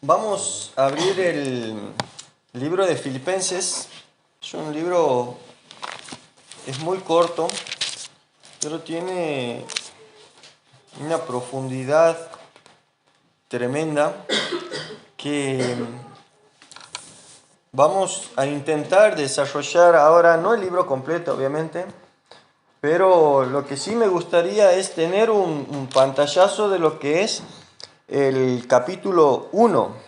Vamos a abrir el libro de Filipenses. Es un libro, es muy corto, pero tiene una profundidad tremenda que vamos a intentar desarrollar ahora, no el libro completo obviamente, pero lo que sí me gustaría es tener un pantallazo de lo que es el capítulo 1.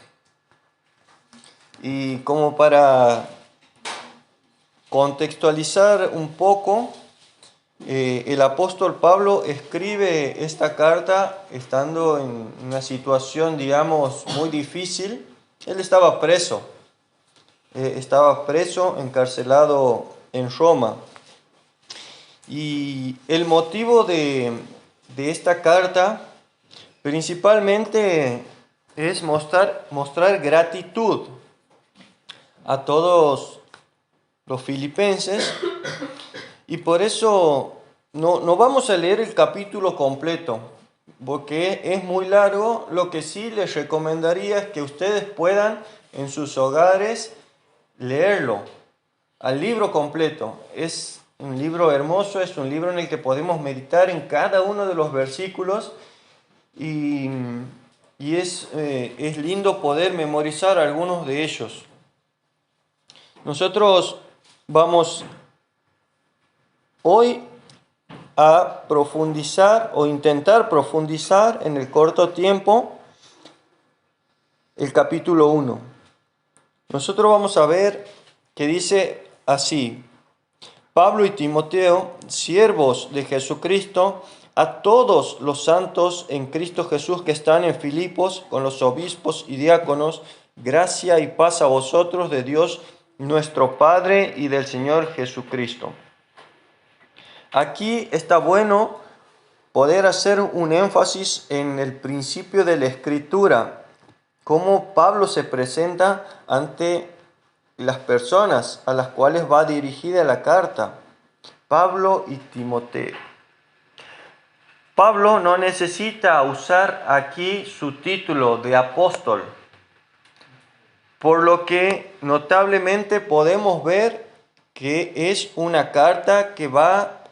Y como para contextualizar un poco, el apóstol Pablo escribe esta carta estando en una situación, digamos, muy difícil. Él estaba preso, encarcelado en Roma. Y el motivo de esta carta principalmente es mostrar gratitud a todos los filipenses, y por eso no vamos a leer el capítulo completo, porque es muy largo. Lo que sí les recomendaría es que ustedes puedan en sus hogares leerlo, al libro completo. Es un libro hermoso, es un libro en el que podemos meditar en cada uno de los versículos y, es lindo poder memorizar algunos de ellos. Nosotros vamos hoy a profundizar o intentar profundizar en el corto tiempo el capítulo 1. Nosotros vamos a ver que dice así: Pablo y Timoteo, siervos de Jesucristo, a todos los santos en Cristo Jesús que están en Filipos, con los obispos y diáconos, gracia y paz a vosotros de Dios nuestro Padre y del Señor Jesucristo. Aquí está bueno poder hacer un énfasis en el principio de la Escritura, cómo Pablo se presenta ante las personas a las cuales va dirigida la carta, Pablo y Timoteo. Pablo no necesita usar aquí su título de apóstol, por lo que notablemente podemos ver que es una carta que va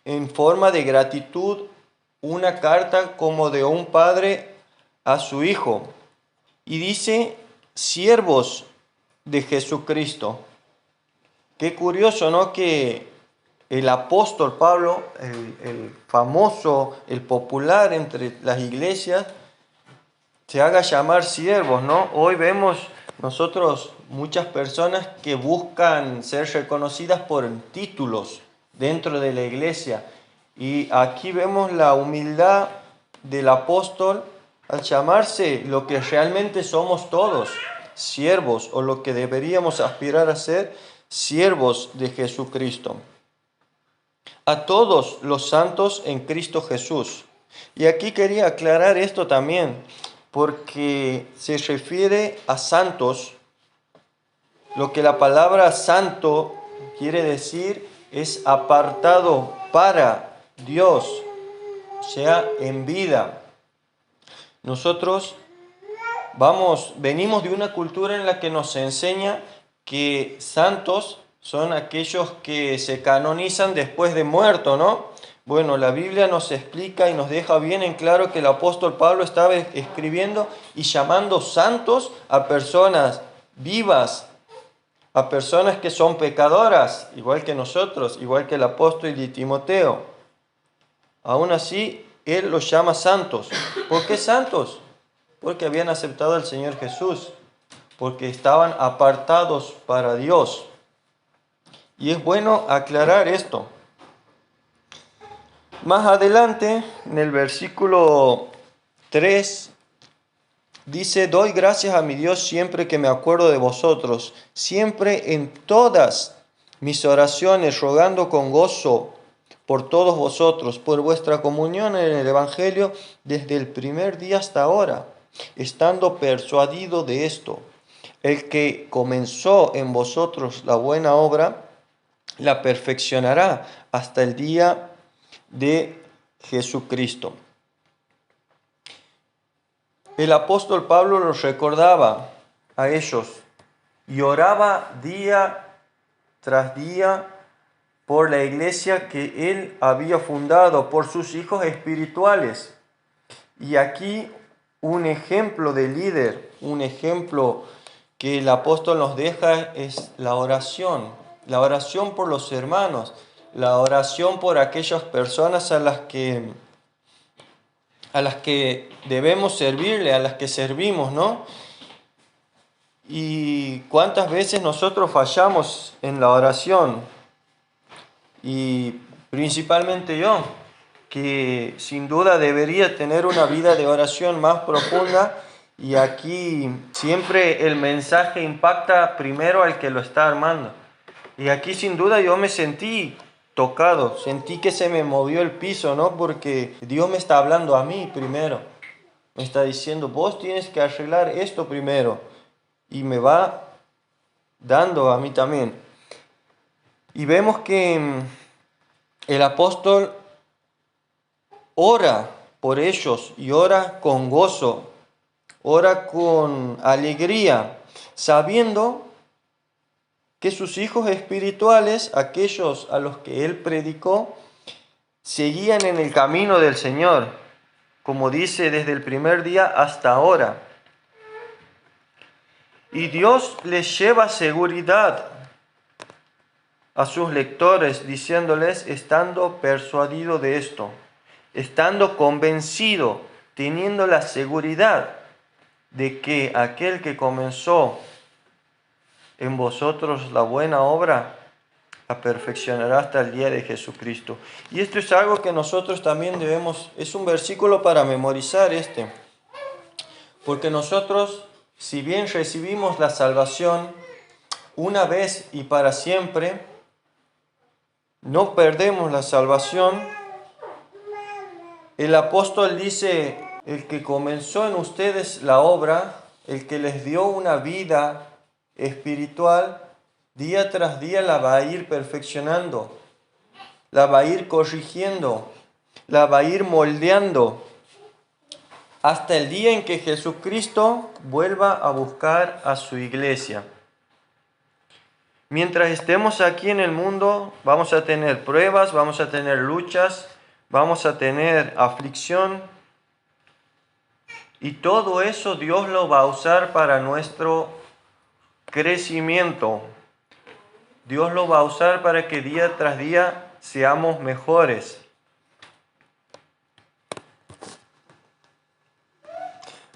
en forma de gratitud, una carta como de un padre a su hijo. Y dice, siervos de Jesucristo. Qué curioso, ¿no? Que el apóstol Pablo, el famoso, el popular entre las iglesias, se haga llamar siervos, ¿no? Hoy vemos nosotros muchas personas que buscan ser reconocidas por títulos dentro de la iglesia. Y aquí vemos la humildad del apóstol al llamarse lo que realmente somos todos, siervos, o lo que deberíamos aspirar a ser, siervos de Jesucristo. A todos los santos en Cristo Jesús. Y aquí quería aclarar esto también, porque se refiere a santos. Lo que la palabra santo quiere decir es apartado para Dios, o sea, en vida. Nosotros venimos de una cultura en la que nos enseña que santos son aquellos que se canonizan después de muerto, ¿no? Bueno, la Biblia nos explica y nos deja bien en claro que el apóstol Pablo estaba escribiendo y llamando santos a personas vivas, a personas que son pecadoras, igual que nosotros, igual que el apóstol y Timoteo. Aún así, él los llama santos. ¿Por qué santos? Porque habían aceptado al Señor Jesús, porque estaban apartados para Dios. Y es bueno aclarar esto. Más adelante, en el versículo 3, dice: doy gracias a mi Dios siempre que me acuerdo de vosotros, siempre en todas mis oraciones, rogando con gozo por todos vosotros, por vuestra comunión en el Evangelio desde el primer día hasta ahora, estando persuadido de esto: el que comenzó en vosotros la buena obra, la perfeccionará hasta el día de Jesucristo. el apóstol Pablo los recordaba a ellos y oraba día tras día por la iglesia que él había fundado, por sus hijos espirituales. Y aquí un ejemplo de líder, un ejemplo que el apóstol nos deja es la oración por los hermanos, la oración por aquellas personas a las que debemos servirle, a las que servimos, ¿no? Y cuántas veces nosotros fallamos en la oración, y principalmente yo, que sin duda debería tener una vida de oración más profunda, y aquí siempre el mensaje impacta primero al que lo está armando. Y aquí sin duda yo me sentí tocado, sentí que se me movió el piso, ¿no? Porque Dios me está hablando a mí primero, me está diciendo, vos tienes que arreglar esto primero, y me va dando a mí también. Y vemos que el apóstol ora por ellos y ora con gozo, ora con alegría, sabiendo que sus hijos espirituales, aquellos a los que él predicó, seguían en el camino del Señor, como dice desde el primer día hasta ahora. Y Dios les lleva seguridad a sus lectores, diciéndoles, estando persuadido de esto, estando convencido, teniendo la seguridad de que aquel que comenzó en vosotros la buena obra, la perfeccionará hasta el día de Jesucristo. Y esto es algo que nosotros también debemos, es un versículo para memorizar porque nosotros, si bien recibimos la salvación una vez y para siempre, no perdemos la salvación. El apóstol dice, el que comenzó en ustedes la obra, el que les dio una vida espiritual, día tras día la va a ir perfeccionando, la va a ir corrigiendo, la va a ir moldeando, hasta el día en que Jesucristo vuelva a buscar a su iglesia. Mientras estemos aquí en el mundo, vamos a tener pruebas, vamos a tener luchas, vamos a tener aflicción, y todo eso Dios lo va a usar para nuestro crecimiento. Dios lo va a usar para que día tras día seamos mejores.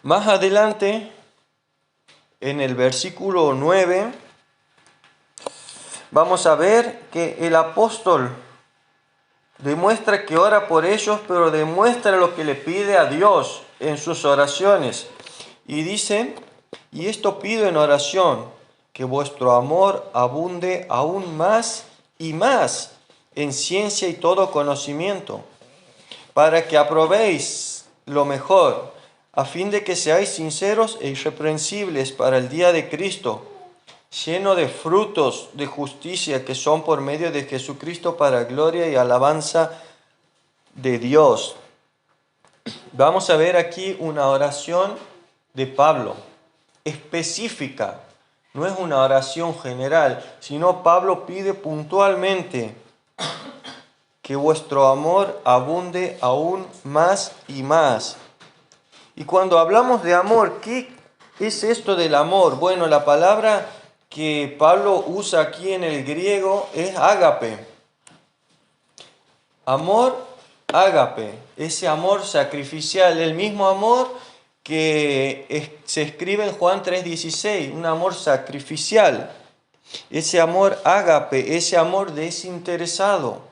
Más adelante, en el versículo 9, vamos a ver que el apóstol demuestra que ora por ellos, pero demuestra lo que le pide a Dios en sus oraciones. Y dice, y esto pido en oración, que vuestro amor abunde aún más y más en ciencia y todo conocimiento, para que aprobéis lo mejor, a fin de que seáis sinceros e irreprensibles para el día de Cristo, lleno de frutos de justicia que son por medio de Jesucristo para gloria y alabanza de Dios. Vamos a ver aquí una oración de Pablo, específica. No es una oración general, sino Pablo pide puntualmente que vuestro amor abunde aún más y más. Y cuando hablamos de amor, ¿qué es esto del amor? Bueno, la palabra que Pablo usa aquí en el griego es ágape. Amor, ágape, ese amor sacrificial, el mismo amor que se escribe en Juan 3:16, un amor sacrificial. Ese amor ágape, ese amor desinteresado.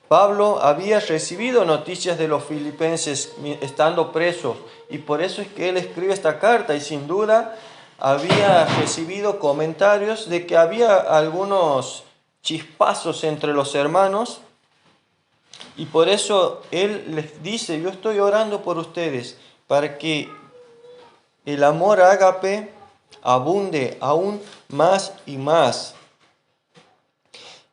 Pablo había recibido noticias de los filipenses estando presos, y por eso es que él escribe esta carta, y sin duda había recibido comentarios de que había algunos chispazos entre los hermanos, y por eso él les dice, yo estoy orando por ustedes para que el amor ágape abunde aún más y más.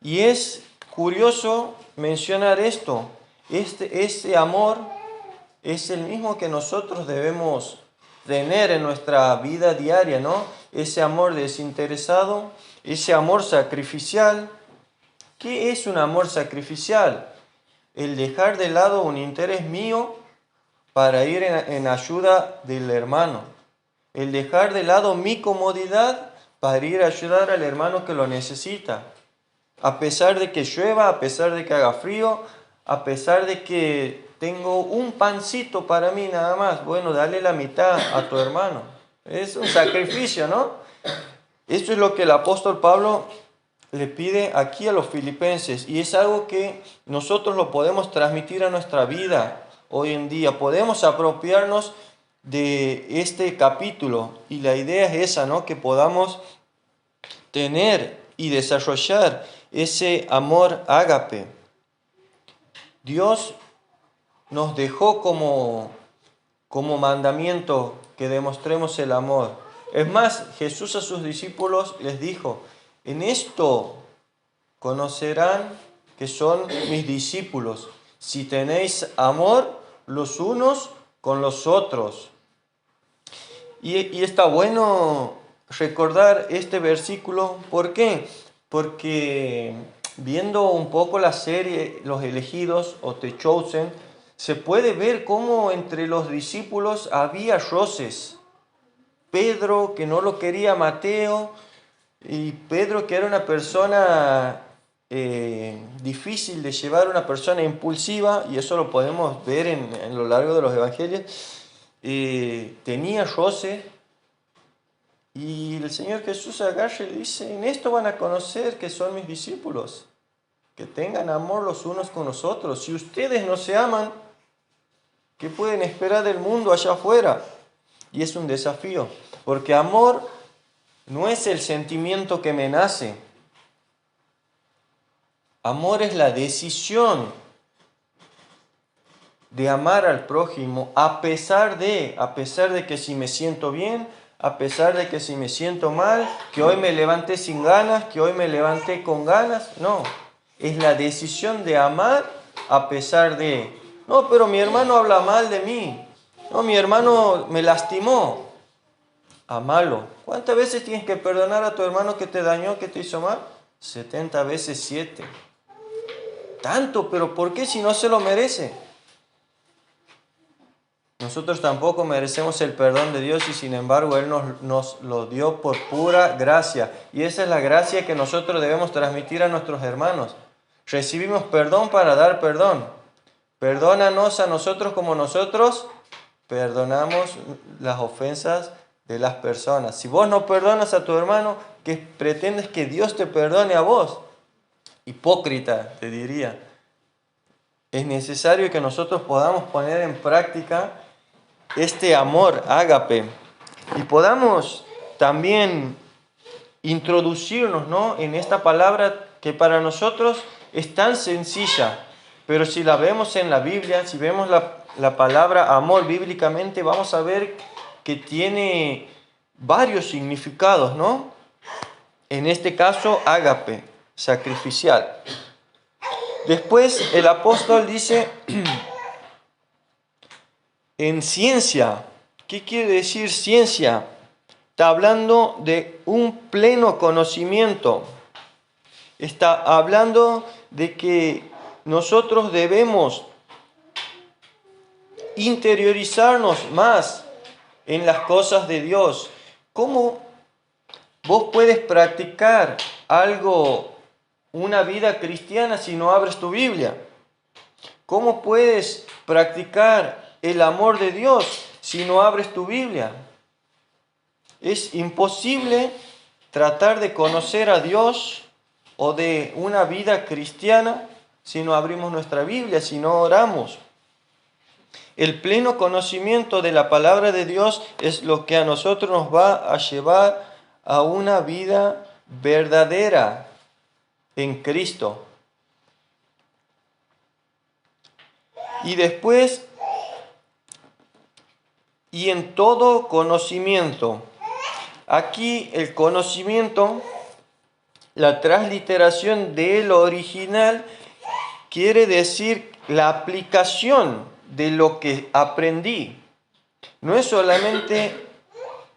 Y es curioso mencionar esto, este amor es el mismo que nosotros debemos tener en nuestra vida diaria, ¿no? Ese amor desinteresado, ese amor sacrificial. ¿Qué es un amor sacrificial? El dejar de lado un interés mío para ir en ayuda del hermano. El dejar de lado mi comodidad para ir a ayudar al hermano que lo necesita. A pesar de que llueva, a pesar de que haga frío, a pesar de que tengo un pancito para mí nada más, bueno, dale la mitad a tu hermano. Es un sacrificio, ¿no? Esto es lo que el apóstol Pablo le pide aquí a los filipenses y es algo que nosotros lo podemos transmitir a nuestra vida hoy en día. Podemos apropiarnos de este capítulo y la idea es esa, ¿no? Que podamos tener y desarrollar ese amor ágape. Dios nos dejó como mandamiento que demostremos el amor. Es más, Jesús a sus discípulos les dijo, en esto conocerán que son mis discípulos, si tenéis amor los unos con los otros. Y está bueno recordar este versículo. ¿Por qué? Porque viendo un poco la serie Los Elegidos o The Chosen, se puede ver cómo entre los discípulos había roces. Pedro, que no lo quería Mateo, y Pedro, que era una persona difícil de llevar, una persona impulsiva, y eso lo podemos ver en lo largo de los evangelios, tenía roce, y el Señor Jesús agarra y le dice, en esto van a conocer que son mis discípulos, que tengan amor los unos con los otros. Si ustedes no se aman, ¿qué pueden esperar del mundo allá afuera? Y es un desafío, porque amor no es el sentimiento que me nace. Amor es la decisión de amar al prójimo a pesar de que si me siento bien, a pesar de que si me siento mal, que hoy me levanté sin ganas, que hoy me levanté con ganas. No, es la decisión de amar a pesar de... No, pero mi hermano habla mal de mí. No, mi hermano me lastimó. Amalo. ¿Cuántas veces tienes que perdonar a tu hermano que te dañó, que te hizo mal? 70 veces 7. Tanto, pero ¿por qué si no se lo merece? Nosotros tampoco merecemos el perdón de Dios y sin embargo Él nos lo dio por pura gracia. Y esa es la gracia que nosotros debemos transmitir a nuestros hermanos. Recibimos perdón para dar perdón. Perdónanos a nosotros como nosotros perdonamos las ofensas de las personas. Si vos no perdonas a tu hermano, ¿qué pretendes que Dios te perdone a vos? Hipócrita, te diría. Es necesario que nosotros podamos poner en práctica este amor ágape y podamos también introducirnos, ¿no?, en esta palabra que para nosotros es tan sencilla, pero si la vemos en la Biblia, si vemos la palabra amor bíblicamente, vamos a ver que tiene varios significados, ¿no? En este caso, ágape, sacrificial. Después el apóstol dice, en ciencia. ¿Qué quiere decir ciencia? Está hablando de un pleno conocimiento. Está hablando de que nosotros debemos interiorizarnos más en las cosas de Dios. ¿Cómo vos puedes practicar algo, una vida cristiana, si no abres tu Biblia? ¿Cómo puedes practicar el amor de Dios si no abres tu Biblia? Es imposible tratar de conocer a Dios o de una vida cristiana si no abrimos nuestra Biblia, si no oramos. El pleno conocimiento de la palabra de Dios es lo que a nosotros nos va a llevar a una vida verdadera en Cristo. Y después, y en todo conocimiento. Aquí el conocimiento, la transliteración del original, quiere decir la aplicación de lo que aprendí. No es solamente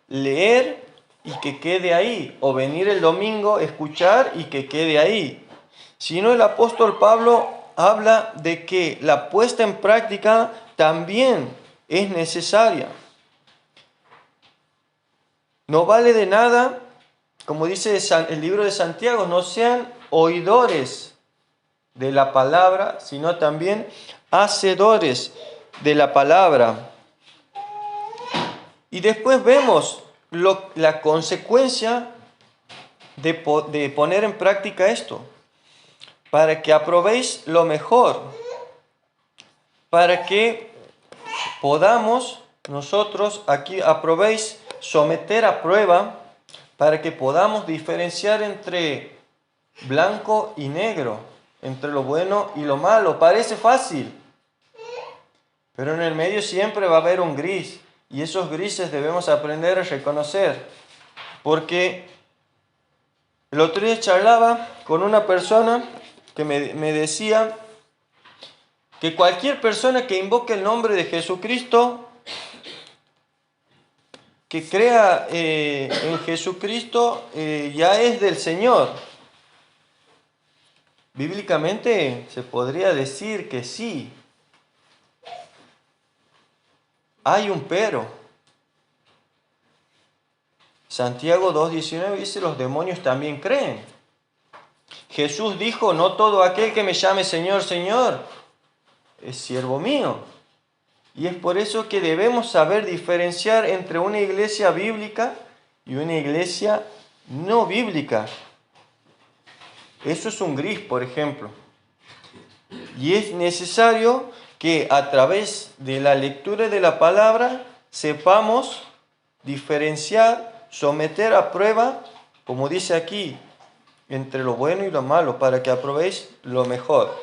leer y que quede ahí, o venir el domingo, escuchar y que quede ahí, sino el apóstol Pablo habla de que la puesta en práctica también es necesaria. No vale de nada, como dice el libro de Santiago, no sean oidores de la palabra, sino también hacedores de la palabra. Y después vemos la consecuencia de poner en práctica esto, para que aprobéis lo mejor, para que podamos nosotros, aquí aprobéis someter a prueba, para que podamos diferenciar entre blanco y negro, entre lo bueno y lo malo. Parece fácil, pero en el medio siempre va a haber un gris, y esos grises debemos aprender a reconocer, porque el otro día charlaba con una persona que me decía que cualquier persona que invoque el nombre de Jesucristo, que crea en Jesucristo, ya es del Señor. Bíblicamente se podría decir que sí. Hay un pero. Santiago 2:19 dice: los demonios también creen. Jesús dijo: no todo aquel que me llame Señor, Señor, es siervo mío. Y es por eso que debemos saber diferenciar entre una iglesia bíblica y una iglesia no bíblica. Eso es un gris, por ejemplo. Y es necesario que a través de la lectura de la palabra sepamos diferenciar, someter a prueba, como dice aquí, entre lo bueno y lo malo, para que aprobéis lo mejor,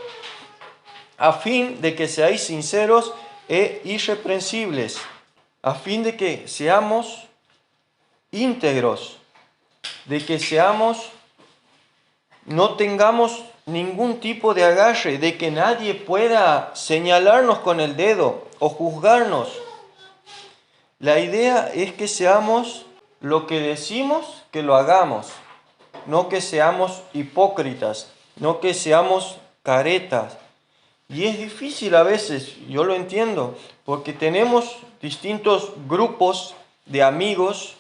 a fin de que seáis sinceros e irreprensibles, a fin de que seamos íntegros, de que no tengamos ningún tipo de agarre, de que nadie pueda señalarnos con el dedo o juzgarnos. La idea es que seamos lo que decimos, que lo hagamos, no que seamos hipócritas, no que seamos caretas. Y es difícil a veces, yo lo entiendo, porque tenemos distintos grupos de amigos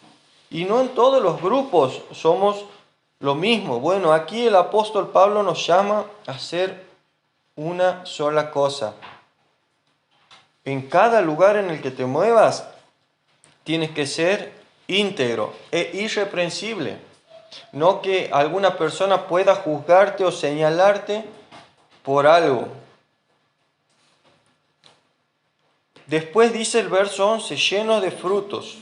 y no en todos los grupos somos lo mismo. Bueno, aquí el apóstol Pablo nos llama a hacer una sola cosa. En cada lugar en el que te muevas, tienes que ser íntegro e irreprensible. No que alguna persona pueda juzgarte o señalarte por algo. Después dice el verso 11, lleno de frutos.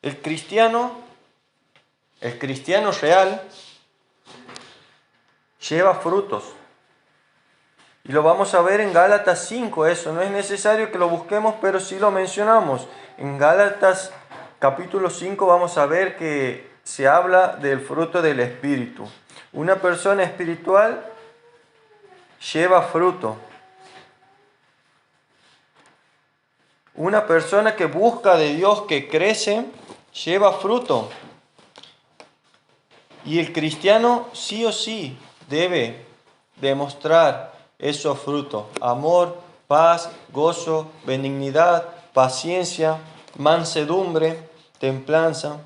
El cristiano real, lleva frutos. Y lo vamos a ver en Gálatas 5, eso. No es necesario que lo busquemos, pero sí lo mencionamos. En Gálatas capítulo 5 vamos a ver que se habla del fruto del Espíritu. Una persona espiritual lleva fruto. Una persona que busca de Dios, que crece, lleva fruto. Y el cristiano sí o sí debe demostrar esos frutos: amor, paz, gozo, benignidad, paciencia, mansedumbre, templanza.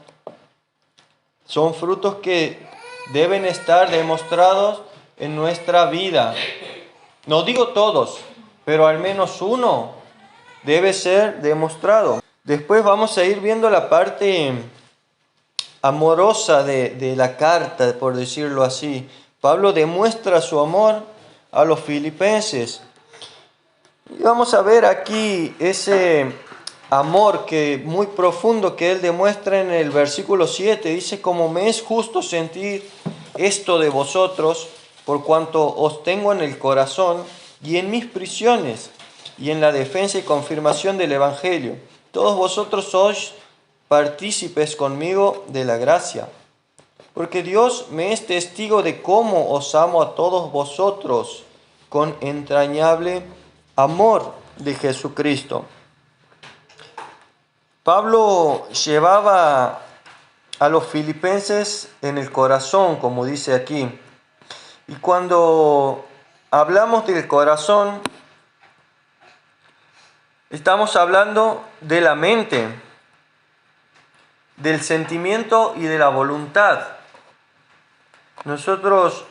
Son frutos que deben estar demostrados en nuestra vida. No digo todos, pero al menos uno debe ser demostrado. Después vamos a ir viendo la parte amorosa de la carta, por decirlo así. Pablo demuestra su amor a los filipenses. Y vamos a ver aquí ese amor muy profundo que él demuestra en el versículo 7. Dice: como me es justo sentir esto de vosotros, por cuanto os tengo en el corazón y en mis prisiones, y en la defensa y confirmación del Evangelio. Todos vosotros sois partícipes conmigo de la gracia, porque Dios me es testigo de cómo os amo a todos vosotros con entrañable amor de Jesucristo. Pablo llevaba a los filipenses en el corazón, como dice aquí. Y cuando hablamos del corazón, estamos hablando de la mente, del sentimiento y de la voluntad. Nosotros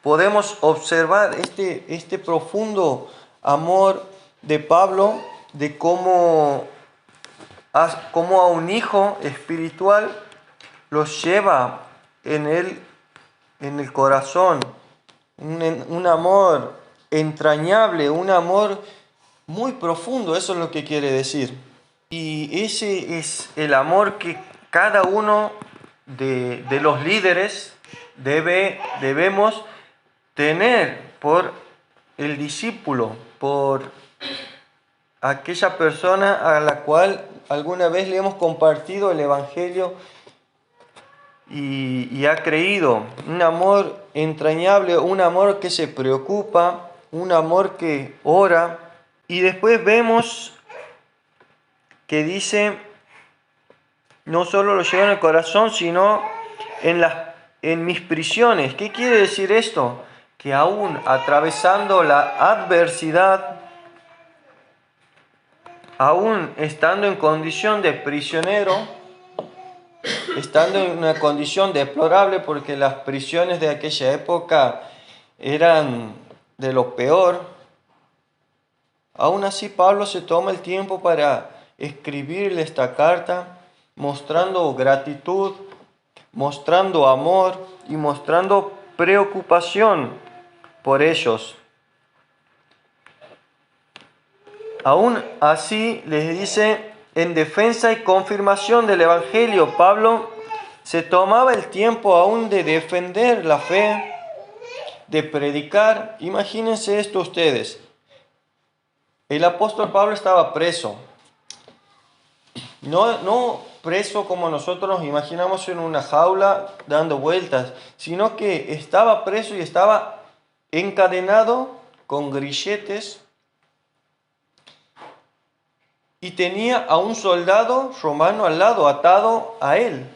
podemos observar este profundo amor de Pablo, de cómo a un hijo espiritual los lleva en el corazón, un amor entrañable, un amor muy profundo, eso es lo que quiere decir. Y ese es el amor que cada uno de los líderes debemos tener por el discípulo, por aquella persona a la cual alguna vez le hemos compartido el Evangelio y ha creído. Un amor entrañable, un amor que se preocupa, un amor que ora. Y después vemos que dice, no solo lo llevo en el corazón, sino en mis prisiones. ¿Qué quiere decir esto? Que aún atravesando la adversidad, aún estando en condición de prisionero, estando en una condición deplorable, porque las prisiones de aquella época eran de lo peor, aún así Pablo se toma el tiempo para escribirle esta carta, mostrando gratitud, mostrando amor y mostrando preocupación por ellos. Aún así les dice, en defensa y confirmación del Evangelio, Pablo se tomaba el tiempo aún de defender la fe, de predicar. Imagínense esto ustedes. El apóstol Pablo estaba preso. No preso como nosotros nos imaginamos en una jaula dando vueltas, sino que estaba preso y estaba encadenado con grilletes. Y tenía a un soldado romano al lado, atado a él,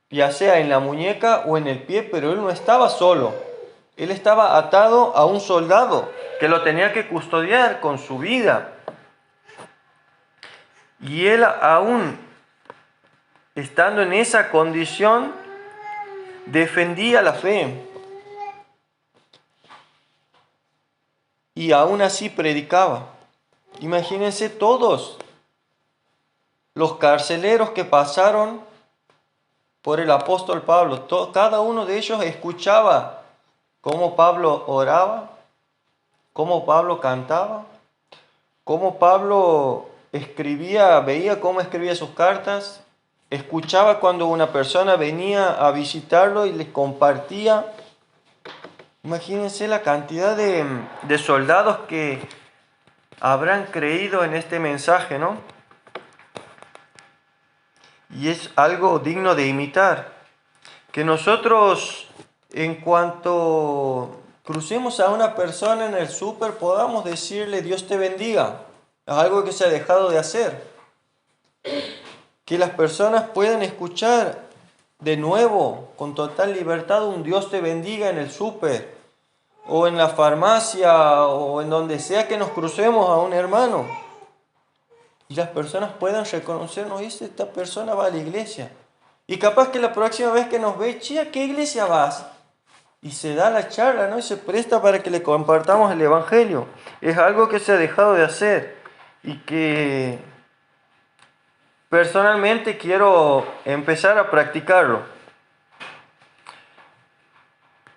ya sea en la muñeca o en el pie, pero él no estaba solo. Él estaba atado a un soldado que lo tenía que custodiar con su vida. Y él, aún estando en esa condición, defendía la fe. Y aún así predicaba. Imagínense todos los carceleros que pasaron por el apóstol Pablo. Cada uno de ellos escuchaba cómo Pablo oraba, cómo Pablo cantaba, cómo Pablo escribía, veía cómo escribía sus cartas, escuchaba cuando una persona venía a visitarlo y les compartía. Imagínense la cantidad de soldados que habrán creído en este mensaje, ¿no? Y es algo digno de imitar. Que nosotros, en cuanto crucemos a una persona en el súper, podamos decirle Dios te bendiga. Es algo que se ha dejado de hacer. Que las personas puedan escuchar de nuevo, con total libertad, un Dios te bendiga en el súper, o en la farmacia, o en donde sea que nos crucemos a un hermano. Y las personas puedan reconocernos, esta persona va a la iglesia. Y capaz que la próxima vez que nos ve, che, ¿a qué iglesia vas? Y se da la charla, ¿no? Y se presta para que le compartamos el Evangelio. Es algo que se ha dejado de hacer y que personalmente quiero empezar a practicarlo.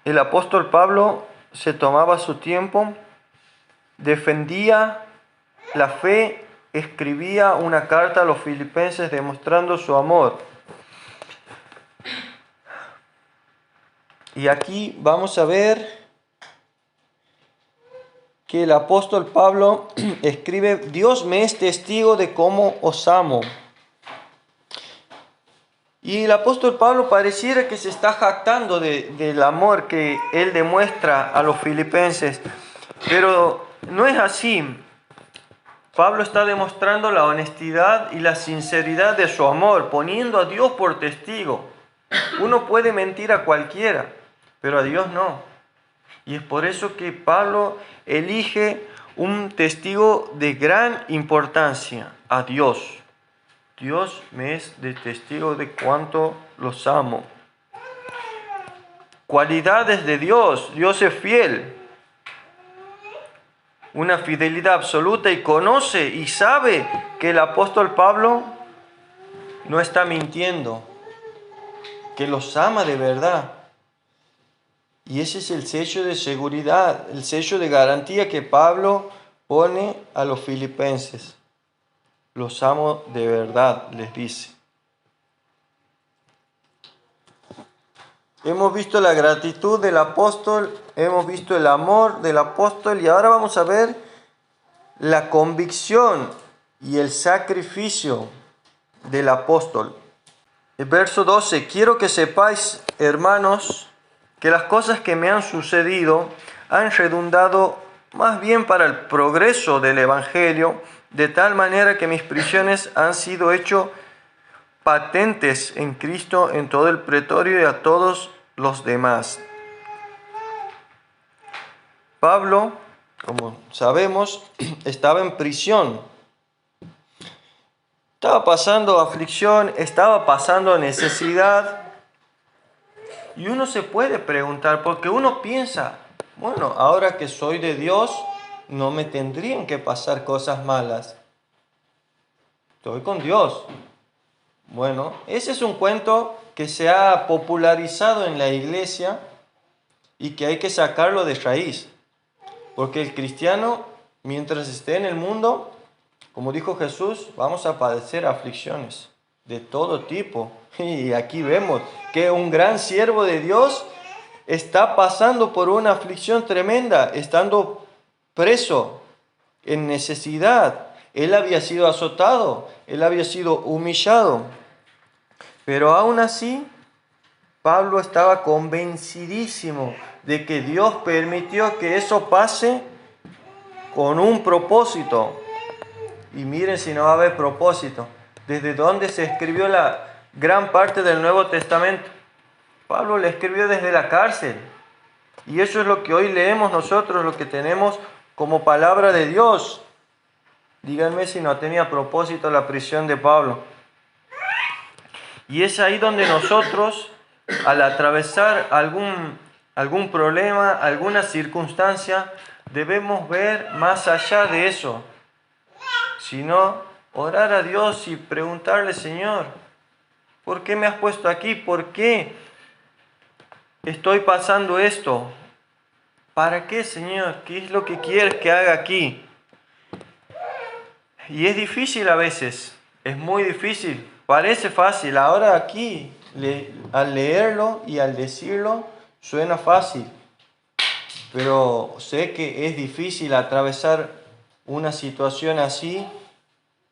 El apóstol Pablo se tomaba su tiempo, defendía la fe, escribía una carta a los filipenses demostrando su amor. Y aquí vamos a ver que el apóstol Pablo escribe, Dios me es testigo de cómo os amo. Y el apóstol Pablo pareciera que se está jactando del amor que él demuestra a los filipenses. Pero no es así. Pablo está demostrando la honestidad y la sinceridad de su amor, poniendo a Dios por testigo. Uno puede mentir a cualquiera, pero a Dios no. Y es por eso que Pablo elige un testigo de gran importancia, a Dios. Dios me es de testigo de cuánto los amo. Cualidades de Dios. Dios es fiel. Una fidelidad absoluta, y conoce y sabe que el apóstol Pablo no está mintiendo, que los ama de verdad. Y ese es el sello de seguridad, el sello de garantía que Pablo pone a los filipenses. Los amo de verdad, les dice. Hemos visto la gratitud del apóstol, hemos visto el amor del apóstol, y ahora vamos a ver la convicción y el sacrificio del apóstol. El verso 12: quiero que sepáis, hermanos, que las cosas que me han sucedido han redundado más bien para el progreso del Evangelio, de tal manera que mis prisiones han sido hechas patentes en Cristo en todo el pretorio y a todos los demás. Pablo, como sabemos, estaba en prisión. Estaba pasando aflicción, estaba pasando necesidad. Y uno se puede preguntar, porque uno piensa, bueno, ahora que soy de Dios, no me tendrían que pasar cosas malas. Estoy con Dios. Bueno, ese es un cuento que se ha popularizado en la iglesia y que hay que sacarlo de raíz. Porque el cristiano, mientras esté en el mundo, como dijo Jesús, vamos a padecer aflicciones de todo tipo. Y aquí vemos que un gran siervo de Dios está pasando por una aflicción tremenda, estando preso, en necesidad. Él había sido azotado, él había sido humillado. Pero aún así, Pablo estaba convencidísimo de que Dios permitió que eso pase con un propósito. Y miren si no va a haber propósito. ¿Desde dónde se escribió la gran parte del Nuevo Testamento? Pablo le escribió desde la cárcel. Y eso es lo que hoy leemos nosotros, lo que tenemos como palabra de Dios. Díganme si no tenía propósito la prisión de Pablo. Y es ahí donde nosotros, al atravesar algún problema, alguna circunstancia, debemos ver más allá de eso. Sino orar a Dios y preguntarle: Señor, ¿por qué me has puesto aquí? ¿Por qué estoy pasando esto? ¿Para qué, Señor? ¿Qué es lo que quieres que haga aquí? Y es difícil a veces, es muy difícil. Parece fácil, ahora aquí, al leerlo y al decirlo, suena fácil. Pero sé que es difícil atravesar una situación así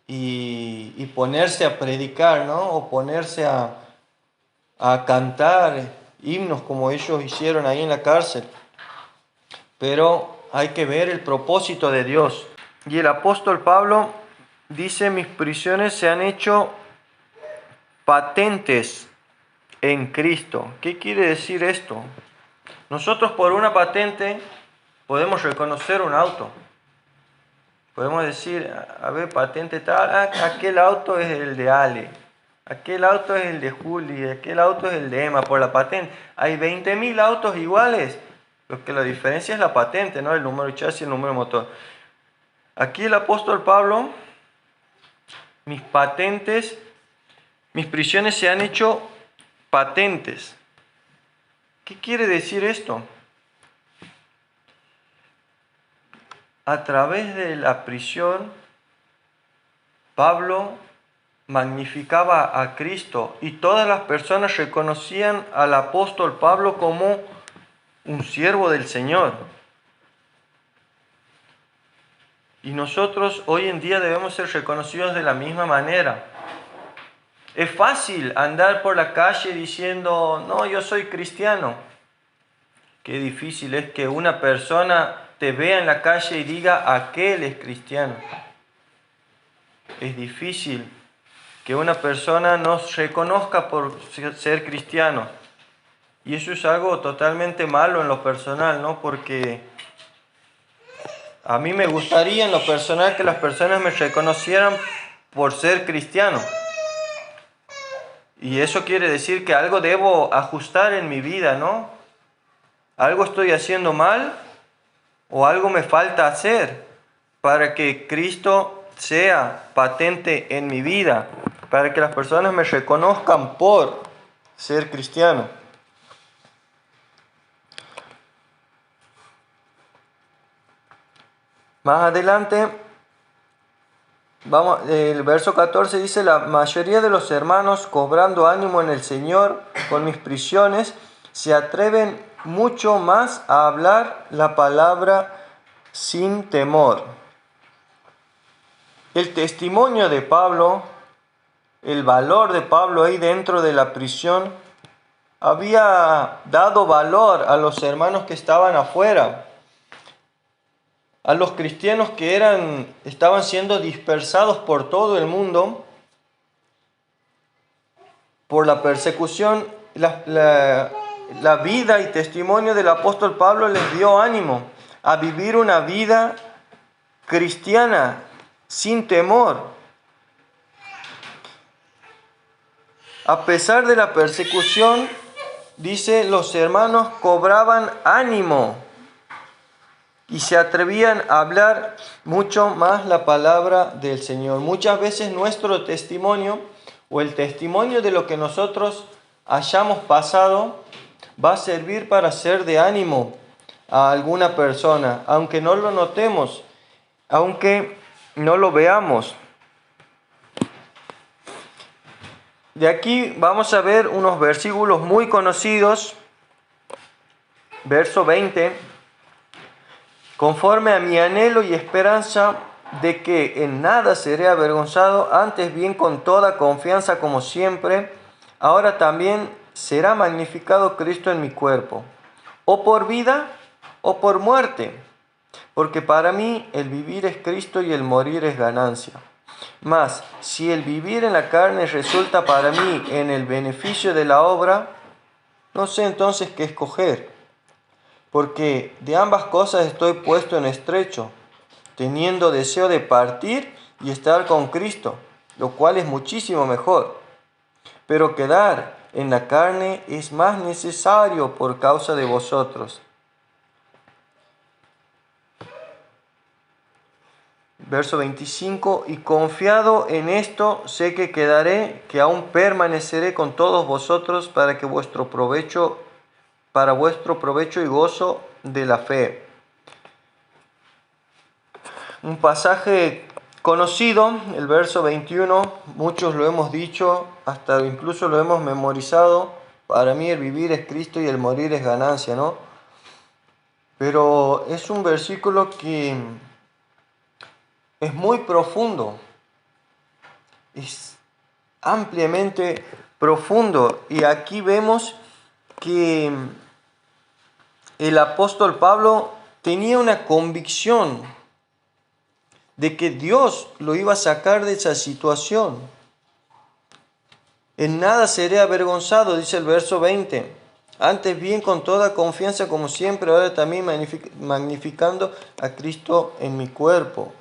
y ponerse a predicar, ¿no? O ponerse a cantar himnos como ellos hicieron ahí en la cárcel. Pero hay que ver el propósito de Dios. Y el apóstol Pablo dice: mis prisiones se han hecho patentes en Cristo. ¿Qué quiere decir esto? Nosotros por una patente podemos reconocer un auto. Podemos decir: a ver, patente tal, aquel auto es el de Ale, aquel auto es el de Juli, aquel auto es el de Emma, por la patente. Hay 20.000 autos iguales, lo que la diferencia es la patente, ¿no? El número de chasis y el número de motor. Aquí el apóstol Pablo: mis patentes, mis prisiones se han hecho patentes. ¿Qué quiere decir esto? A través de la prisión, Pablo magnificaba a Cristo y todas las personas reconocían al apóstol Pablo como un siervo del Señor. Y nosotros hoy en día debemos ser reconocidos de la misma manera. Es fácil andar por la calle diciendo: no, yo soy cristiano. Qué difícil es que una persona te vea en la calle y diga, aquel es cristiano. Es difícil que una persona nos reconozca por ser cristiano. Y eso es algo totalmente malo en lo personal, ¿no? Porque a mí me gustaría en lo personal que las personas me reconocieran por ser cristiano. Y eso quiere decir que algo debo ajustar en mi vida, ¿no? Algo estoy haciendo mal o algo me falta hacer para que Cristo sea patente en mi vida, para que las personas me reconozcan por ser cristiano. Más adelante, el verso 14 dice, la mayoría de los hermanos, cobrando ánimo en el Señor con mis prisiones, se atreven mucho más a hablar la palabra sin temor. El testimonio de Pablo, el valor de Pablo ahí dentro de la prisión, había dado valor a los hermanos que estaban afuera, a los cristianos que estaban siendo dispersados por todo el mundo por la persecución. La vida y testimonio del apóstol Pablo les dio ánimo a vivir una vida cristiana sin temor. A pesar de la persecución, dice, los hermanos cobraban ánimo y se atrevían a hablar mucho más la palabra del Señor. Muchas veces nuestro testimonio o el testimonio de lo que nosotros hayamos pasado va a servir para ser de ánimo a alguna persona, aunque no lo notemos, aunque no lo veamos. De aquí vamos a ver unos versículos muy conocidos. Verso 20. Conforme a mi anhelo y esperanza de que en nada seré avergonzado, antes bien con toda confianza como siempre, ahora también será magnificado Cristo en mi cuerpo, o por vida o por muerte, porque para mí el vivir es Cristo y el morir es ganancia. Mas si el vivir en la carne resulta para mí en el beneficio de la obra, no sé entonces qué escoger, porque de ambas cosas estoy puesto en estrecho, teniendo deseo de partir y estar con Cristo, lo cual es muchísimo mejor. Pero quedar en la carne es más necesario por causa de vosotros. Verso 25, y confiado en esto, sé que quedaré, que aún permaneceré con todos vosotros para vuestro provecho y gozo de la fe. Un pasaje conocido, el verso 21, muchos lo hemos dicho, hasta incluso lo hemos memorizado. Para mí el vivir es Cristo y el morir es ganancia, ¿no? Pero es un versículo que es muy profundo, es ampliamente profundo. Y aquí vemos que el apóstol Pablo tenía una convicción de que Dios lo iba a sacar de esa situación. En nada seré avergonzado, dice el verso 20. Antes bien con toda confianza como siempre, ahora también magnificando a Cristo en mi cuerpo.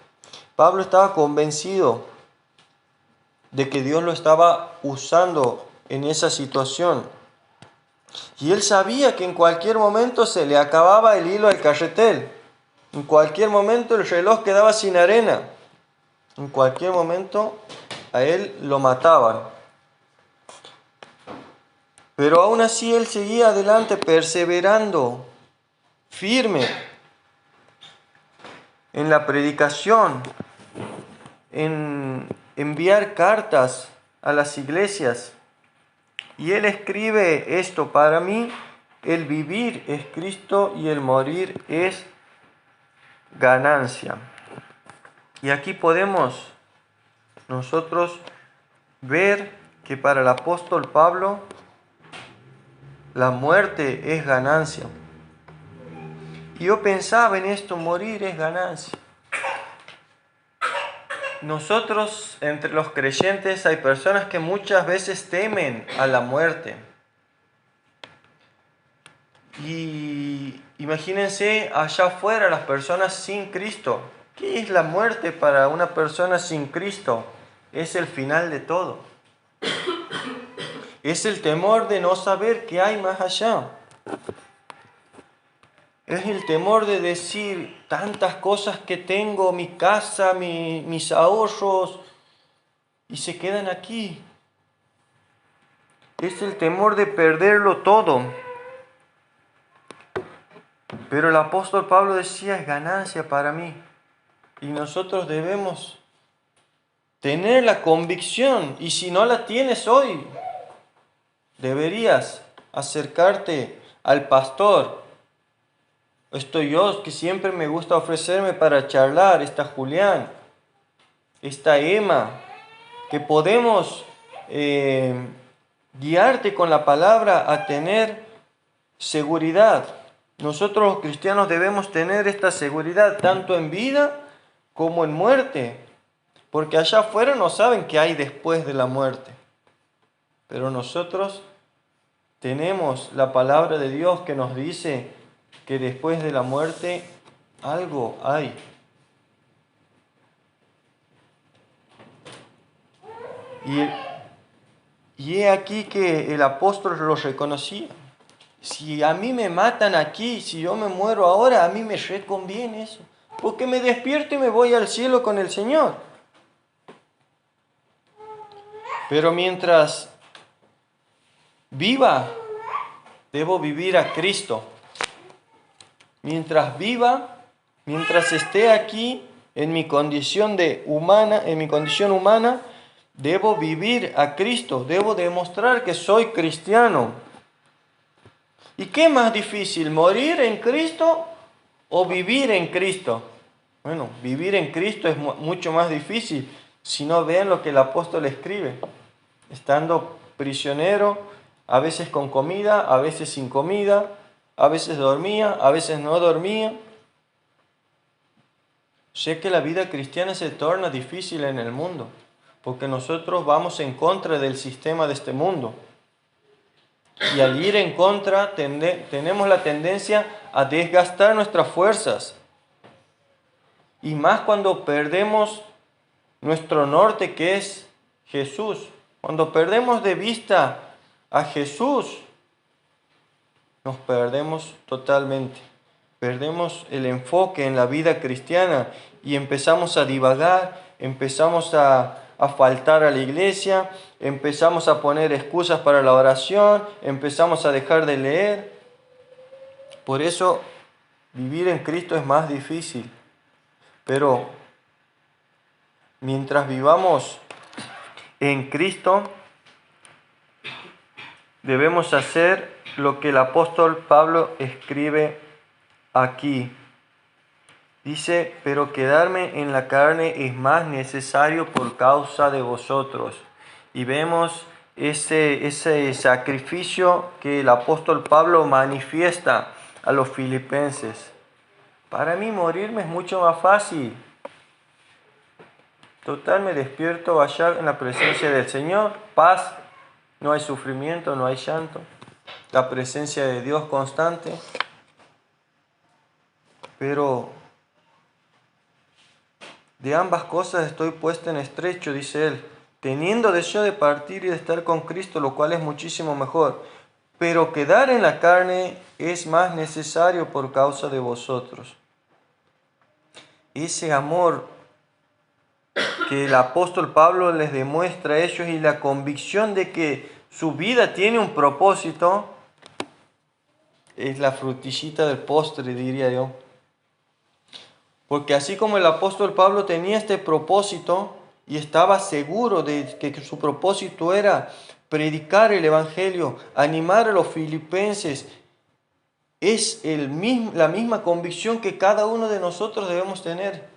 Pablo estaba convencido de que Dios lo estaba usando en esa situación. Y él sabía que en cualquier momento se le acababa el hilo al carretel. En cualquier momento el reloj quedaba sin arena. En cualquier momento a él lo mataban. Pero aún así él seguía adelante, perseverando, firme en la predicación, en enviar cartas a las iglesias. Y él escribe esto: para mí el vivir es Cristo y el morir es ganancia. Y aquí podemos nosotros ver que para el apóstol Pablo la muerte es ganancia. Y yo pensaba en esto, morir es ganancia. Nosotros, entre los creyentes, hay personas que muchas veces temen a la muerte. Y imagínense allá afuera las personas sin Cristo. ¿Qué es la muerte para una persona sin Cristo? Es el final de todo. Es el temor de no saber qué hay más allá. Es el temor de decir tantas cosas que tengo, mi casa, mis ahorros, y se quedan aquí. Es el temor de perderlo todo. Pero el apóstol Pablo decía, es ganancia para mí. Y nosotros debemos tener la convicción, y si no la tienes hoy, deberías acercarte al pastor. Estoy yo, que siempre me gusta ofrecerme para charlar, está Julián, está Emma, que podemos guiarte con la palabra a tener seguridad. Nosotros los cristianos debemos tener esta seguridad tanto en vida como en muerte, porque allá afuera no saben qué hay después de la muerte. Pero nosotros tenemos la palabra de Dios que nos dice que después de la muerte algo hay. Y he aquí que el apóstol lo reconocía. Si a mí me matan aquí, si yo me muero ahora, a mí me reconviene eso. Porque me despierto y me voy al cielo con el Señor. Pero mientras viva, debo vivir a Cristo. Mientras viva, mientras esté aquí en mi condición humana, debo vivir a Cristo, debo demostrar que soy cristiano. ¿Y qué es más difícil, morir en Cristo o vivir en Cristo? Bueno, vivir en Cristo es mucho más difícil. Si no, vean lo que el apóstol escribe. Estando prisionero, a veces con comida, a veces sin comida, a veces dormía, a veces no dormía. Sé que la vida cristiana se torna difícil en el mundo, porque nosotros vamos en contra del sistema de este mundo. Y al ir en contra, tenemos la tendencia a desgastar nuestras fuerzas. Y más cuando perdemos nuestro norte, que es Jesús. Cuando perdemos de vista a Jesús, nos perdemos totalmente. Perdemos el enfoque en la vida cristiana y empezamos a divagar, empezamos a faltar a la iglesia, empezamos a poner excusas para la oración, empezamos a dejar de leer. Por eso vivir en Cristo es más difícil. Pero mientras vivamos en Cristo, debemos hacer lo que el apóstol Pablo escribe aquí. Dice, pero quedarme en la carne es más necesario por causa de vosotros. Y vemos ese sacrificio que el apóstol Pablo manifiesta a los filipenses. Para mí morirme es mucho más fácil. Total, me despierto allá en la presencia del Señor, paz, no hay sufrimiento, no hay llanto, la presencia de Dios constante. Pero de ambas cosas estoy puesto en estrecho, dice él, teniendo deseo de partir y de estar con Cristo, lo cual es muchísimo mejor. Pero quedar en la carne es más necesario por causa de vosotros. Ese amor que el apóstol Pablo les demuestra a ellos y la convicción de que su vida tiene un propósito, es la frutillita del postre, diría yo. Porque así como el apóstol Pablo tenía este propósito y estaba seguro de que su propósito era predicar el Evangelio, animar a los filipenses, es la misma convicción que cada uno de nosotros debemos tener.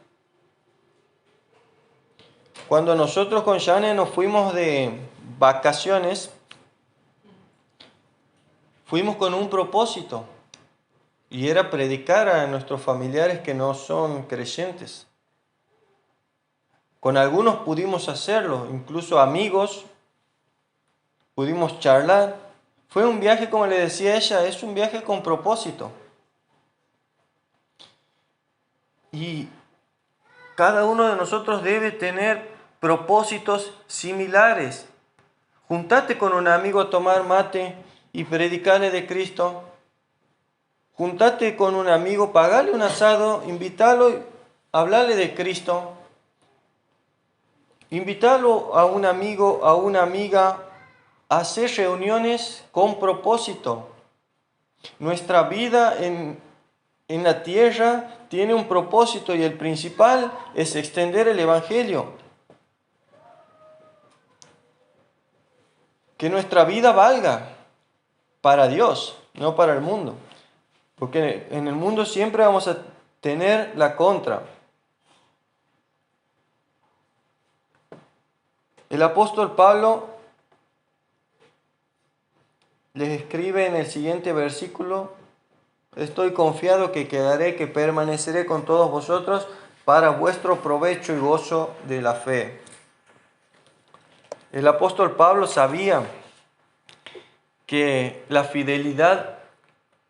Cuando nosotros con Shane nos fuimos de vacaciones, fuimos con un propósito. y era predicar a nuestros familiares que no son creyentes. Con algunos pudimos hacerlo, incluso amigos, pudimos charlar. Fue un viaje, como le decía ella, es un viaje con propósito. Y cada uno de nosotros debe tener propósitos similares. Juntate con un amigo a tomar mate y predicarle de Cristo. Juntate con un amigo, pagale un asado, invítalo, hablarle de Cristo. Invítalo a un amigo, a una amiga, a hacer reuniones con propósito. Nuestra vida en la tierra tiene un propósito y el principal es extender el Evangelio. Que nuestra vida valga para Dios, no para el mundo. Porque en el mundo siempre vamos a tener la contra. El apóstol Pablo les escribe en el siguiente versículo: estoy confiado que quedaré, que permaneceré con todos vosotros para vuestro provecho y gozo de la fe. El apóstol Pablo sabía que la fidelidad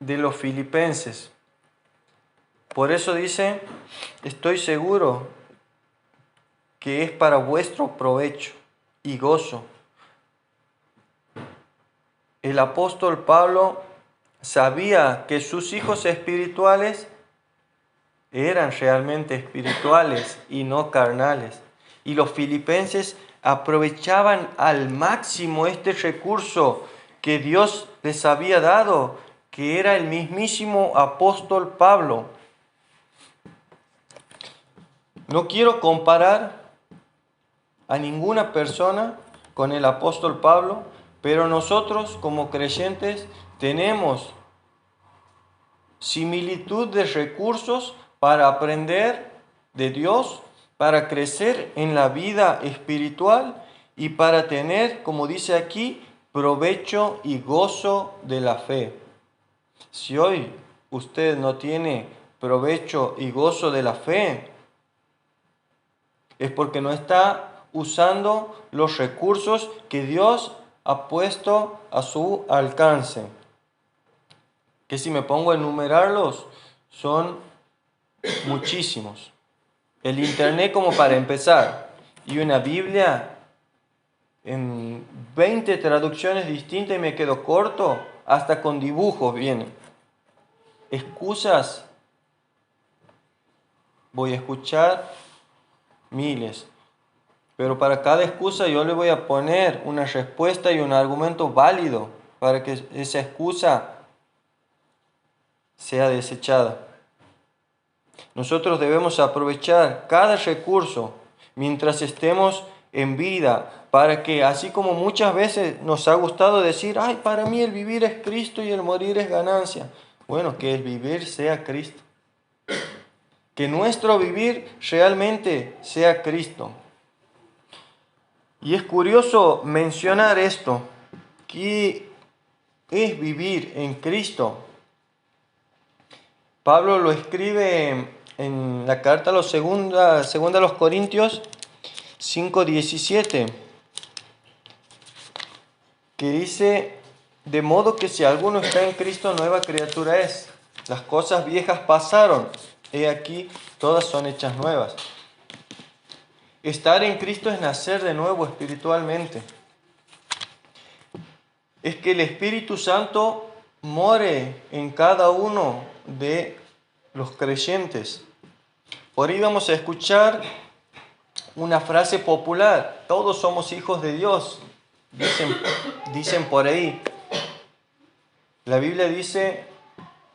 de los filipenses, por eso dice, estoy seguro que es para vuestro provecho y gozo. El apóstol Pablo sabía que sus hijos espirituales eran realmente espirituales y no carnales. Y los filipenses aprovechaban al máximo este recurso que Dios les había dado, que era el mismísimo apóstol Pablo. No quiero comparar a ninguna persona con el apóstol Pablo, pero nosotros como creyentes tenemos similitud de recursos para aprender de Dios, para crecer en la vida espiritual y para tener, como dice aquí, provecho y gozo de la fe. Si hoy usted no tiene provecho y gozo de la fe, es porque no está usando los recursos que Dios ha puesto a su alcance. Que si me pongo a enumerarlos, son muchísimos. El internet como para empezar, y una Biblia en 20 traducciones distintas y me quedo corto, hasta con dibujos vienen. Excusas, voy a escuchar miles, pero para cada excusa yo le voy a poner una respuesta y un argumento válido para que esa excusa sea desechada. Nosotros debemos aprovechar cada recurso mientras estemos en vida, para que así como muchas veces nos ha gustado decir, ay, para mí el vivir es Cristo y el morir es ganancia. Bueno, que el vivir sea Cristo. Que nuestro vivir realmente sea Cristo. Y es curioso mencionar esto, que es vivir en Cristo. Pablo lo escribe en la carta a los segunda a los Corintios 5:17, que dice, de modo que si alguno está en Cristo, nueva criatura es. Las cosas viejas pasaron, he aquí, todas son hechas nuevas. Estar en Cristo es nacer de nuevo espiritualmente. Es que el Espíritu Santo more en cada uno de los creyentes. Por ahí vamos a escuchar una frase popular: todos somos hijos de Dios, dicen por ahí. La Biblia dice,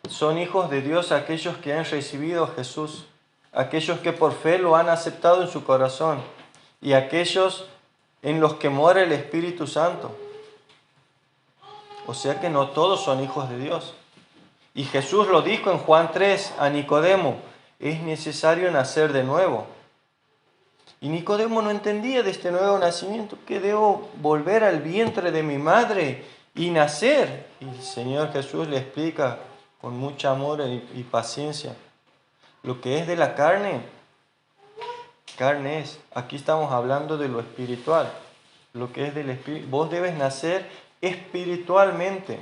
son hijos de Dios aquellos que han recibido a Jesús, aquellos que por fe lo han aceptado en su corazón y aquellos en los que mora el Espíritu Santo. O sea que no todos son hijos de Dios. Y Jesús lo dijo en Juan 3 a Nicodemo, es necesario nacer de nuevo. Y Nicodemo no entendía de este nuevo nacimiento, que debo volver al vientre de mi madre y nacer. Y el Señor Jesús le explica con mucho amor y paciencia. Lo que es de la carne, carne es. Aquí estamos hablando de lo espiritual. Lo que es del espíritu. Vos debes nacer espiritualmente.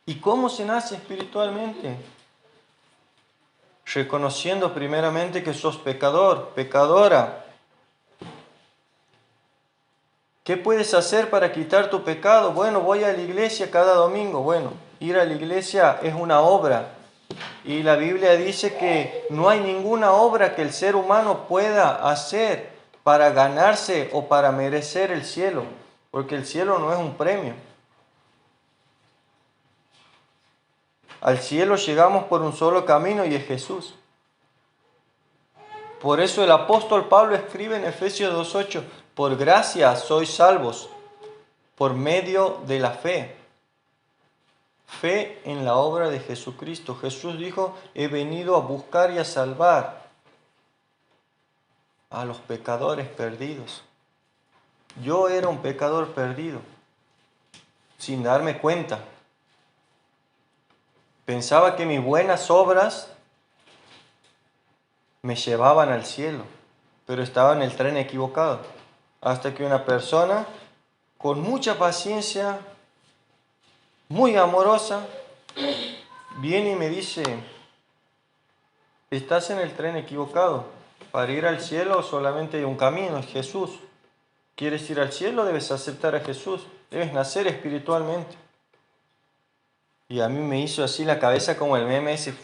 ¿Y cómo se nace espiritualmente? Reconociendo primeramente que sos pecador, pecadora. ¿Qué puedes hacer para quitar tu pecado? Bueno, voy a la iglesia cada domingo. Bueno, ir a la iglesia es una obra. Y la Biblia dice que no hay ninguna obra que el ser humano pueda hacer para ganarse o para merecer el cielo, porque el cielo no es un premio. Al cielo llegamos por un solo camino y es Jesús. Por eso el apóstol Pablo escribe en Efesios 2:8, por gracia sois salvos, por medio de la fe. Fe en la obra de Jesucristo. Jesús dijo, he venido a buscar y a salvar a los pecadores perdidos. Yo era un pecador perdido, sin darme cuenta. Pensaba que mis buenas obras me llevaban al cielo, pero estaba en el tren equivocado. Hasta que una persona con mucha paciencia, muy amorosa, viene y me dice, estás en el tren equivocado. Para ir al cielo solamente hay un camino, es Jesús. ¿Quieres ir al cielo? Debes aceptar a Jesús. Debes nacer espiritualmente. Y a mí me hizo así la cabeza como el meme ese.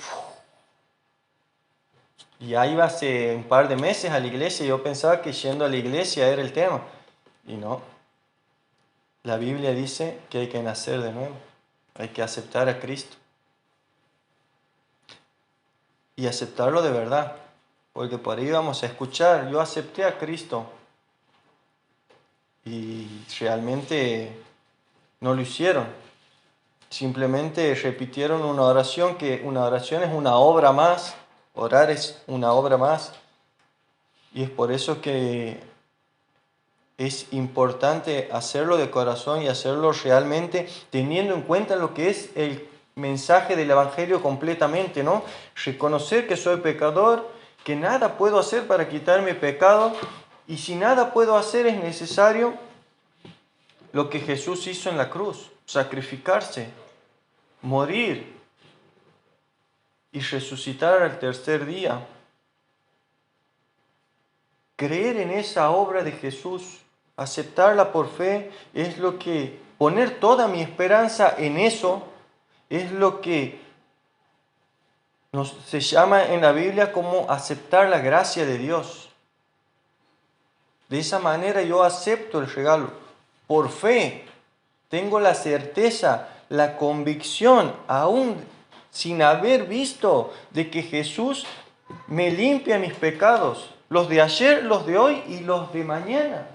Y ahí iba hace un par de meses a la iglesia y yo pensaba que yendo a la iglesia era el tema. Y no. La Biblia dice que hay que nacer de nuevo. Hay que aceptar a Cristo. Y aceptarlo de verdad. Porque por ahí vamos a escuchar, yo acepté a Cristo. Y realmente no lo hicieron. Simplemente repitieron una oración, que una oración es una obra más. Orar es una obra más. Y es por eso que es importante hacerlo de corazón y hacerlo realmente teniendo en cuenta lo que es el mensaje del Evangelio completamente, ¿no? Reconocer que soy pecador, que nada puedo hacer para quitar mi pecado, y si nada puedo hacer es necesario lo que Jesús hizo en la cruz, sacrificarse, morir y resucitar al tercer día. Creer en esa obra de Jesús, aceptarla por fe, es lo que, poner toda mi esperanza en eso, es lo que se llama en la Biblia como aceptar la gracia de Dios. De esa manera yo acepto el regalo. Por fe, tengo la certeza, la convicción, aún sin haber visto, de que Jesús me limpia mis pecados. Los de ayer, los de hoy y los de mañana.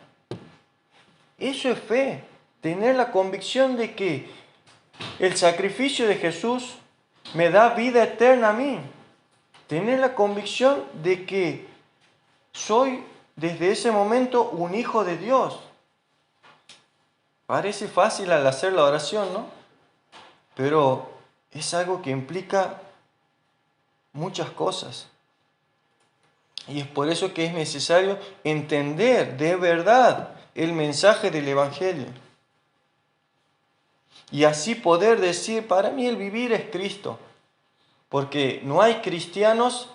Eso es fe. Tener la convicción de que el sacrificio de Jesús me da vida eterna a mí. Tener la convicción de que soy desde ese momento un hijo de Dios. Parece fácil al hacer la oración, ¿no? Pero es algo que implica muchas cosas. Y es por eso que es necesario entender de verdad el mensaje del Evangelio. Y así poder decir, para mí el vivir es Cristo. Porque no hay cristianos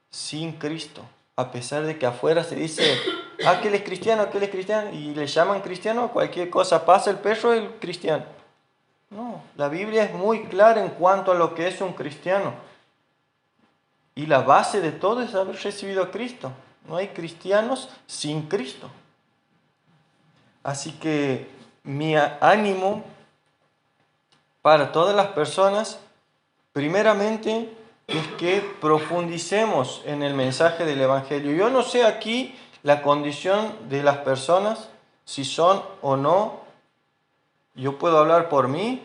sin Cristo. A pesar de que afuera se dice, aquel es cristiano, y le llaman cristiano, cualquier cosa pasa, el perro es el cristiano. No, la Biblia es muy clara en cuanto a lo que es un cristiano. Y la base de todo es haber recibido a Cristo. No hay cristianos sin Cristo. Así que mi ánimo para todas las personas, primeramente, es que profundicemos en el mensaje del Evangelio. Yo no sé aquí la condición de las personas, si son o no. Yo puedo hablar por mí.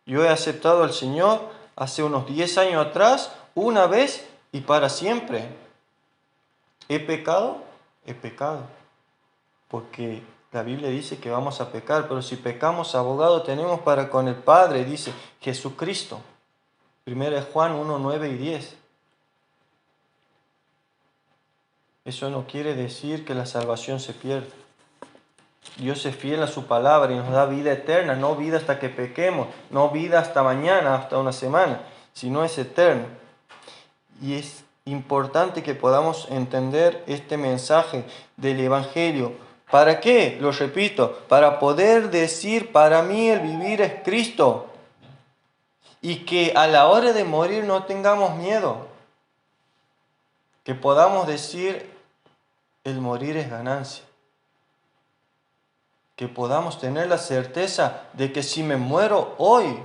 Yo he aceptado al Señor hace unos 10 años atrás, una vez y para siempre. ¿He pecado? He pecado. Porque la Biblia dice que vamos a pecar, pero si pecamos, abogado tenemos para con el Padre, dice Jesucristo. 1 Juan 1, 9 y 10. Eso no quiere decir que la salvación se pierda. Dios es fiel a su palabra y nos da vida eterna, no vida hasta que pequemos, no vida hasta mañana, hasta una semana, sino es eterno. Y es importante que podamos entender este mensaje del Evangelio. ¿Para qué? Lo repito, para poder decir, para mí el vivir es Cristo. Y que a la hora de morir no tengamos miedo. Que podamos decir, el morir es ganancia. Que podamos tener la certeza de que si me muero hoy,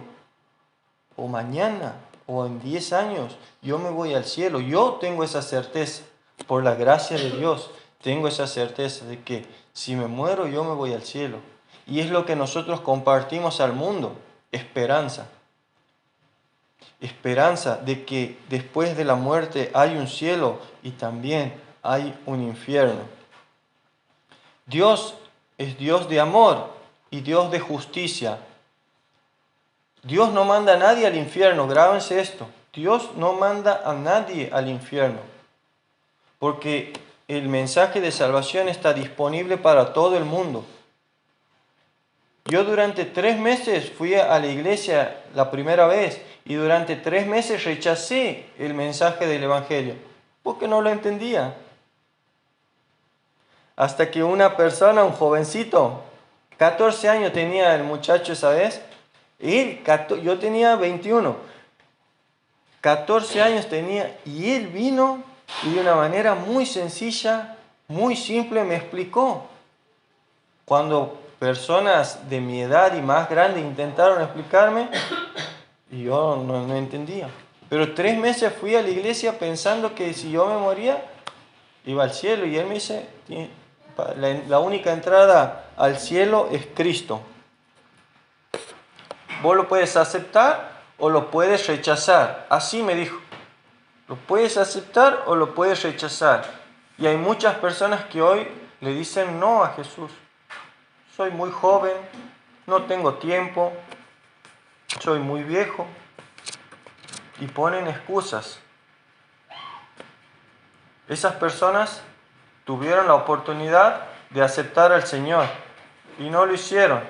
o mañana, o en 10 años, yo me voy al cielo. Yo tengo esa certeza, por la gracia de Dios, tengo esa certeza de que si me muero, yo me voy al cielo. Y es lo que nosotros compartimos al mundo, esperanza. Esperanza de que después de la muerte hay un cielo y también hay un infierno. Dios es Dios de amor y Dios de justicia. Dios no manda a nadie al infierno, grábense esto. Dios no manda a nadie al infierno, porque el mensaje de salvación está disponible para todo el mundo. Yo durante 3 meses fui a la iglesia la primera vez y durante 3 meses rechacé el mensaje del Evangelio, porque no lo entendía. Hasta que una persona, un jovencito, 14 años tenía el muchacho esa vez, yo tenía 21, 14 años tenía, y él vino y de una manera muy sencilla, muy simple me explicó. Cuando personas de mi edad y más grandes intentaron explicarme, y yo no entendía. Pero 3 meses fui a la iglesia pensando que si yo me moría, iba al cielo, y él me dice, la única entrada al cielo es Cristo. Vos lo puedes aceptar o lo puedes rechazar. Así me dijo. Lo puedes aceptar o lo puedes rechazar. Y hay muchas personas que hoy le dicen no a Jesús. Soy muy joven, no tengo tiempo, soy muy viejo. Y ponen excusas. Esas personas tuvieron la oportunidad de aceptar al Señor y no lo hicieron.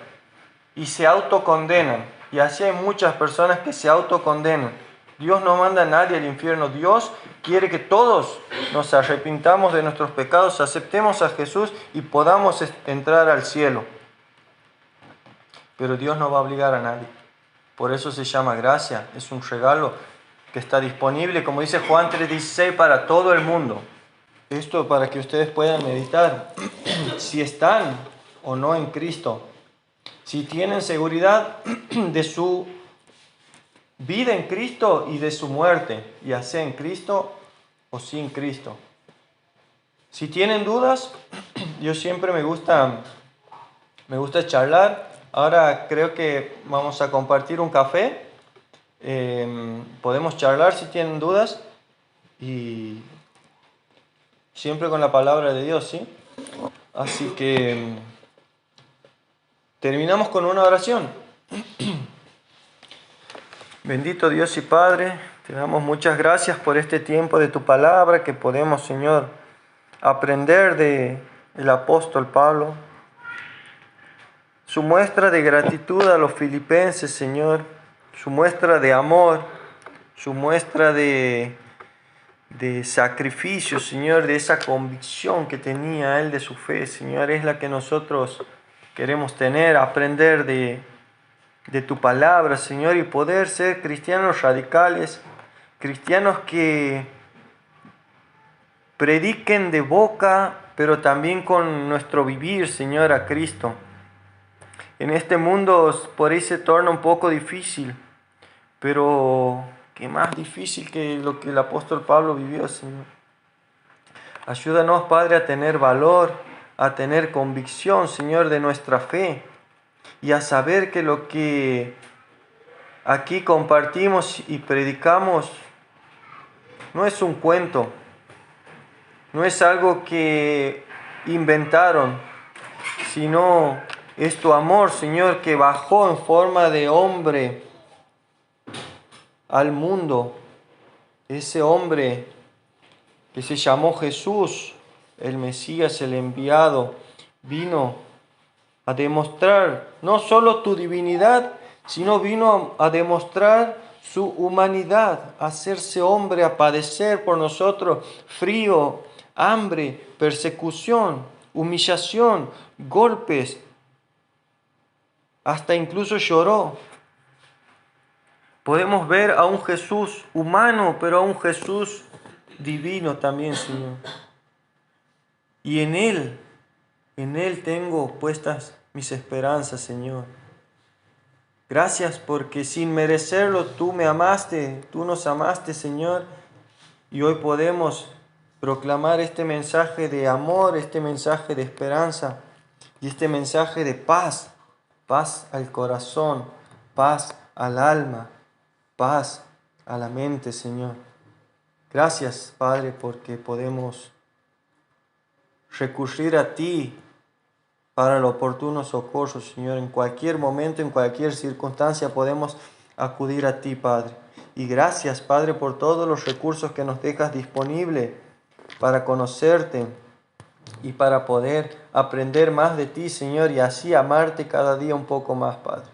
Y se autocondenan. Y así hay muchas personas que se autocondenan. Dios no manda a nadie al infierno. Dios quiere que todos nos arrepintamos de nuestros pecados, aceptemos a Jesús y podamos entrar al cielo. Pero Dios no va a obligar a nadie. Por eso se llama gracia. Es un regalo que está disponible, como dice Juan 3:16, para todo el mundo. Esto para que ustedes puedan meditar si están o no en Cristo. Si tienen seguridad de su vida en Cristo y de su muerte, ya sea en Cristo o sin Cristo. Si tienen dudas, yo siempre me gusta charlar. Ahora creo que vamos a compartir un café. Podemos charlar si tienen dudas y siempre con la palabra de Dios, ¿sí? Así que terminamos con una oración. Bendito Dios y Padre, te damos muchas gracias por este tiempo de tu palabra que podemos, Señor, aprender del apóstol Pablo. Su muestra de gratitud a los filipenses, Señor, su muestra de amor, su muestra de sacrificio, Señor, de esa convicción que tenía él de su fe, Señor, es la que nosotros queremos tener, aprender de tu palabra, Señor, y poder ser cristianos radicales, cristianos que prediquen de boca, pero también con nuestro vivir, Señor, a Cristo. En este mundo por ahí se torna un poco difícil, pero qué más difícil que lo que el apóstol Pablo vivió, Señor. Ayúdanos, Padre, a tener valor, a tener convicción, Señor, de nuestra fe y a saber que lo que aquí compartimos y predicamos no es un cuento, no es algo que inventaron, sino es tu amor, Señor, que bajó en forma de hombre al mundo. Ese hombre que se llamó Jesús, el Mesías, el enviado, vino a demostrar no solo tu divinidad, sino vino a demostrar su humanidad, a hacerse hombre, a padecer por nosotros frío, hambre, persecución, humillación, golpes, hasta incluso lloró. Podemos ver a un Jesús humano, pero a un Jesús divino también, Señor. Y en Él tengo puestas mis esperanzas, Señor. Gracias porque sin merecerlo tú me amaste, tú nos amaste, Señor. Y hoy podemos proclamar este mensaje de amor, este mensaje de esperanza y este mensaje de paz. Paz al corazón, paz al alma, paz a la mente, Señor. Gracias, Padre, porque podemos recurrir a ti para el oportuno socorro, Señor. En cualquier momento, en cualquier circunstancia podemos acudir a ti, Padre. Y gracias, Padre, por todos los recursos que nos dejas disponibles para conocerte y para poder aprender más de ti, Señor, y así amarte cada día un poco más, Padre.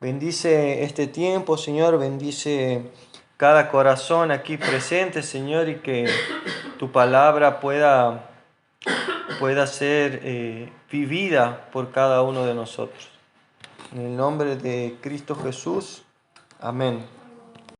Bendice este tiempo, Señor, bendice cada corazón aquí presente, Señor, y que tu palabra pueda ser vivida por cada uno de nosotros. En el nombre de Cristo Jesús, amén.